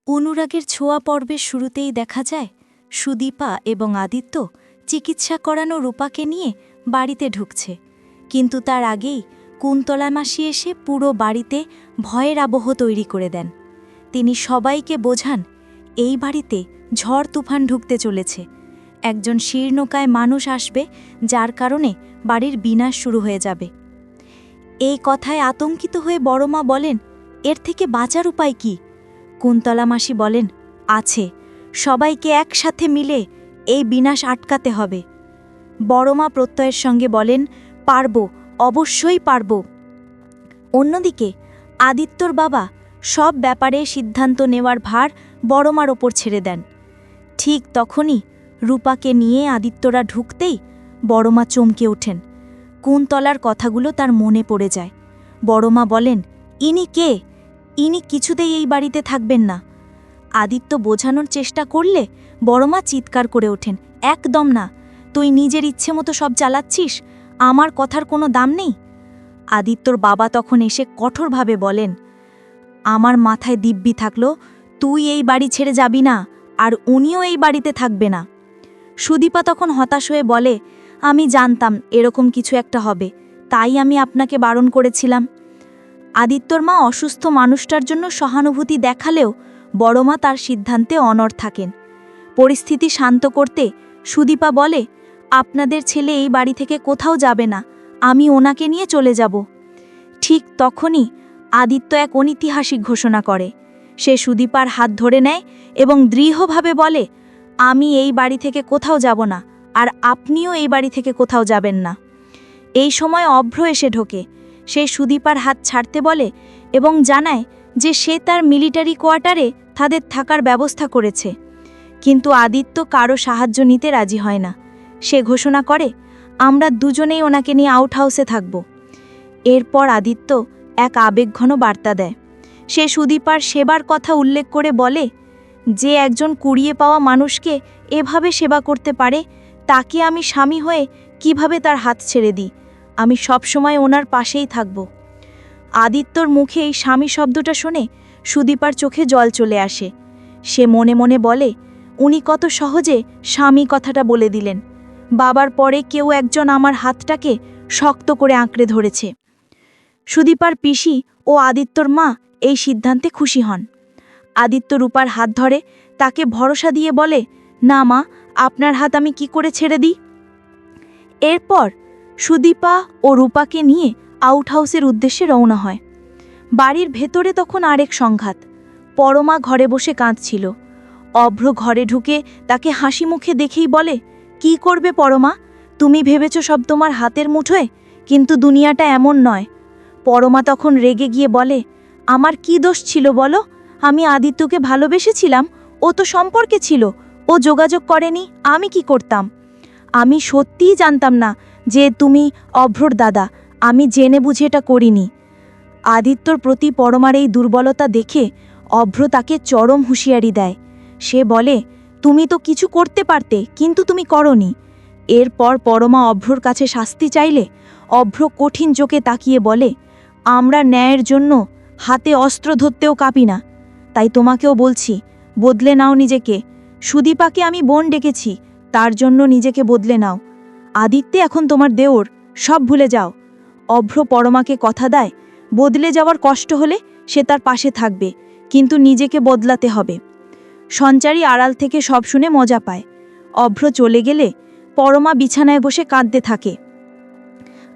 অনুরাগের ছোঁয়া পর্বের শুরুতেই দেখা যায় সুদীপা এবং আদিত্য চিকিৎসা করানো রূপাকে নিয়ে বাড়িতে ঢুকছে, কিন্তু তার আগেই কুন্তলা মাসি এসে পুরো বাড়িতে ভয়ের আবহ তৈরি করে দেন। তিনি সবাইকে বোঝান এই বাড়িতে ঝড় তুফান ঢুকতে চলেছে, একজন শীর্ণকায় মানুষ আসবে যার কারণে বাড়ির বিনাশ শুরু হয়ে যাবে। এই কথায় আতঙ্কিত হয়ে বড়মা বলেন, এর থেকে বাঁচার উপায় কি? কুন্তলা মাসি বলেন, আছে, সবাইকে একসাথে মিলে এই বিনাশ আটকাতে হবে। বড়মা প্রত্যয়ের সঙ্গে বলেন, পারব, অবশ্যই পারব। অন্যদিকে আদিত্যর বাবা সব ব্যাপারে সিদ্ধান্ত নেওয়ার ভার বড়মার ওপর ছেড়ে দেন। ঠিক তখনই রূপাকে নিয়ে আদিত্যরা ঢুকতেই বড়মা চমকে ওঠেন। কুন্তলার কথাগুলো তার মনে পড়ে যায়। বড়মা বলেন, ইনি কে? ইনি কিছুতেই এই বাড়িতে থাকবেন না। আদিত্য বোঝানোর চেষ্টা করলে বড়মা চিৎকার করে ওঠেন, একদম না, তুই নিজের ইচ্ছে মতো সব চালাচ্ছিস, আমার কথার কোনো দাম নেই। আদিত্যর বাবা তখন এসে কঠোরভাবে বলেন, আমার মাথায় দিব্যি থাকলো তুই এই বাড়ি ছেড়ে যাবি না, আর উনিও এই বাড়িতে থাকবে না। সুদীপা তখন হতাশ হয়ে বলে, আমি জানতাম এরকম কিছু একটা হবে, তাই আমি আপনাকে বারণ করেছিলাম। আদিত্যর মা অসুস্থ মানুষটার জন্য সহানুভূতি দেখালেও বড়মা তার সিদ্ধান্তে অনড় থাকেন। পরিস্থিতি শান্ত করতে সুদীপা বলে, আপনাদের ছেলে এই বাড়ি থেকে কোথাও যাবে না, আমি ওনাকে নিয়ে চলে যাব। ঠিক তখনই আদিত্য এক ঐতিহাসিক ঘোষণা করে। সে সুদীপার হাত ধরে নেয় এবং দৃঢ়ভাবে বলে, আমি এই বাড়ি থেকে কোথাও যাব না, আর আপনিও এই বাড়ি থেকে কোথাও যাবেন না। এই সময় অভ্র এসে ঢোকে। সে সুদীপার হাত ছাড়তে বলে এবং জানায় যে সে তার মিলিটারি কোয়ার্টারে তাদের থাকার ব্যবস্থা করেছে। কিন্তু আদিত্য কারো সাহায্য নিতে রাজি হয় না। সে ঘোষণা করে, আমরা দুজনেই ওনাকে নিয়ে আউট হাউসে থাকব। এরপর আদিত্য এক আবেগঘন বার্তা দেয়। সে সুদীপার সেবার কথা উল্লেখ করে বলে, যে একজন কুড়িয়ে পাওয়া মানুষকে এভাবে সেবা করতে পারে, তাকে আমি স্বামী হয়ে কিভাবে তার হাত ছেড়ে দিই? আমি সবসময় ওনার পাশেই থাকব। আদিত্যর মুখে এই স্বামী শব্দটা শুনে সুদীপার চোখে জল চলে আসে। সে মনে মনে বলে, উনি কত সহজে স্বামী কথাটা বলে দিলেন। বাবার পরে কেউ একজন আমার হাতটাকে শক্ত করে আঁকড়ে ধরেছে। সুদীপার পিসি ও আদিত্যর মা এই সিদ্ধান্তে খুশি হন। আদিত্য রূপার হাত ধরে তাকে ভরসা দিয়ে বলে, না মা, আপনার হাত আমি কি করে ছেড়ে দিই? এরপর সুদীপা ও রূপাকে নিয়ে আউট হাউসের উদ্দেশ্যে রওনা হয়। বাড়ির ভেতরে তখন আরেক সংঘাত। পরমা ঘরে বসে কাঁদছিল। অভ্র ঘরে ঢুকে তাকে হাসি মুখে দেখেই বলে, কি করবে পরমা? তুমি ভেবেছ সব তোমার হাতের মুঠোয়, কিন্তু দুনিয়াটা এমন নয়। পরমা তখন রেগে গিয়ে বলে, আমার কি দোষ ছিল বলো? আমি আদিত্যকে ভালোবেসেছিলাম, ও তো সম্পর্কে ছিল, ও যোগাযোগ করেনি, আমি কি করতাম? আমি সত্যিই জানতাম না যে তুমি অভ্রর দাদা, আমি জেনে বুঝে এটা করিনি। আদিত্যর প্রতি পরমার এই দুর্বলতা দেখে অভ্র তাকে চরম হুঁশিয়ারি দেয়। সে বলে, তুমি তো কিছু করতে পারতে, কিন্তু তুমি করনি। এরপর পরমা অভ্রর কাছে শাস্তি চাইলে অভ্র কঠিন চোখে তাকিয়ে বলে, আমরা ন্যায়ের জন্য হাতে অস্ত্র ধরতেও কাঁপি না। তাই তোমাকেও বলছি, বদলে নাও নিজেকে। সুদীপাকে আমি বোন ডেকেছি, তার জন্য নিজেকে বদলে নাও। আদিত্যে এখন তোমার দেওর, সব ভুলে যাও। অভ্র পরমাকে কথা দেয়, বদলে যাওয়ার কষ্ট হলে সে তার পাশে থাকবে, কিন্তু নিজেকে বদলাতে হবে। সঞ্চারী আড়াল থেকে সব শুনে মজা পায়। অভ্র চলে গেলে পরমা বিছানায় বসে কাঁদতে থাকে।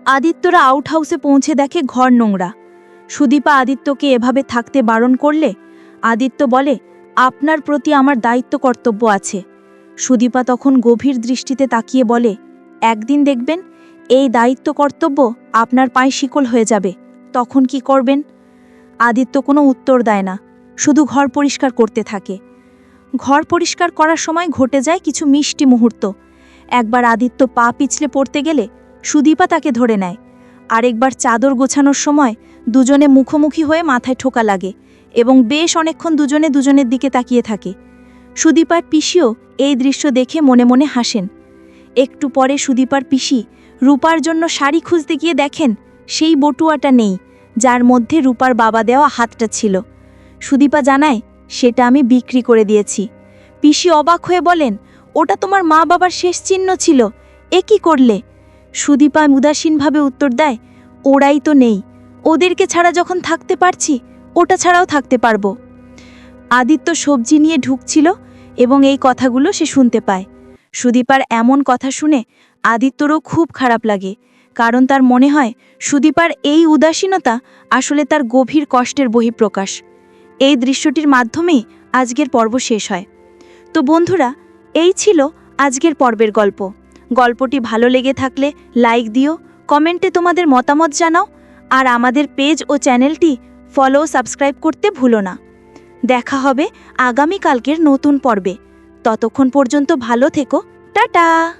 আদিত্যরা আউট হাউসে পৌঁছে দেখে ঘর নোংরা। সুদীপা আদিত্যকে এভাবে থাকতে বারণ করলে আদিত্য বলে, আপনার প্রতি আমার দায়িত্ব কর্তব্য আছে। সুদীপা তখন গভীর দৃষ্টিতে তাকিয়ে বলে, একদিন দেখবেন এই দায়িত্ব কর্তব্য আপনার পায়ে শিকল হয়ে যাবে, তখন কি করবেন? আদিত্য কোনো উত্তর দেয় না, শুধু ঘর পরিষ্কার করতে থাকে। ঘর পরিষ্কার করার সময় ঘটে যায় কিছু মিষ্টি মুহূর্ত। একবার আদিত্য পা পিছলে পড়তে গেলে সুদীপা তাকে ধরে নেয়। আরেকবার চাদর গোছানোর সময় দুজনে মুখোমুখি হয়ে মাথায় ঠোকা লাগে এবং বেশ অনেকক্ষণ দুজনে দুজনের দিকে তাকিয়ে থাকে। সুদীপার পিসিও এই দৃশ্য দেখে মনে মনে হাসেন। একটু পরে সুদীপার পিসি রূপার জন্য শাড়ি খুঁজতে গিয়ে দেখেন সেই বটুয়াটা নেই, যার মধ্যে রূপার বাবা দেওয়া হাতটা ছিল। সুদীপা জানায়, সেটা আমি বিক্রি করে দিয়েছি। পিসি অবাক হয়ে বলেন, ওটা তোমার মা বাবার শেষ চিহ্ন ছিল, এ কি করলে? সুদীপা উদাসীনভাবে উত্তর দেয়, ওরাই তো নেই, ওদেরকে ছাড়া যখন থাকতে পারছি, ওটা ছাড়াও থাকতে পারবো। আদিত্য সবজি নিয়ে ঢুকছিল এবং এই কথাগুলো সে শুনতে পায়। সুদীপার এমন কথা শুনে আদিত্যরও খুব খারাপ লাগে, কারণ তার মনে হয় সুদীপার এই উদাসীনতা আসলে তার গভীর কষ্টের বহিঃপ্রকাশ। এই দৃশ্যটির মাধ্যমেই আজকের পর্ব শেষ হয়। তো বন্ধুরা, এই ছিল আজকের পর্বের গল্প। গল্পটি ভালো লেগে থাকলে লাইক দিও, কমেন্টে তোমাদের মতামত জানাও, আর আমাদের পেজ ও চ্যানেলটি ফলো সাবস্ক্রাইব করতে ভুলো না। দেখা হবে আগামীকালকের নতুন পর্বে। ততক্ষণ পর্যন্ত ভালো থেকো। টাটা।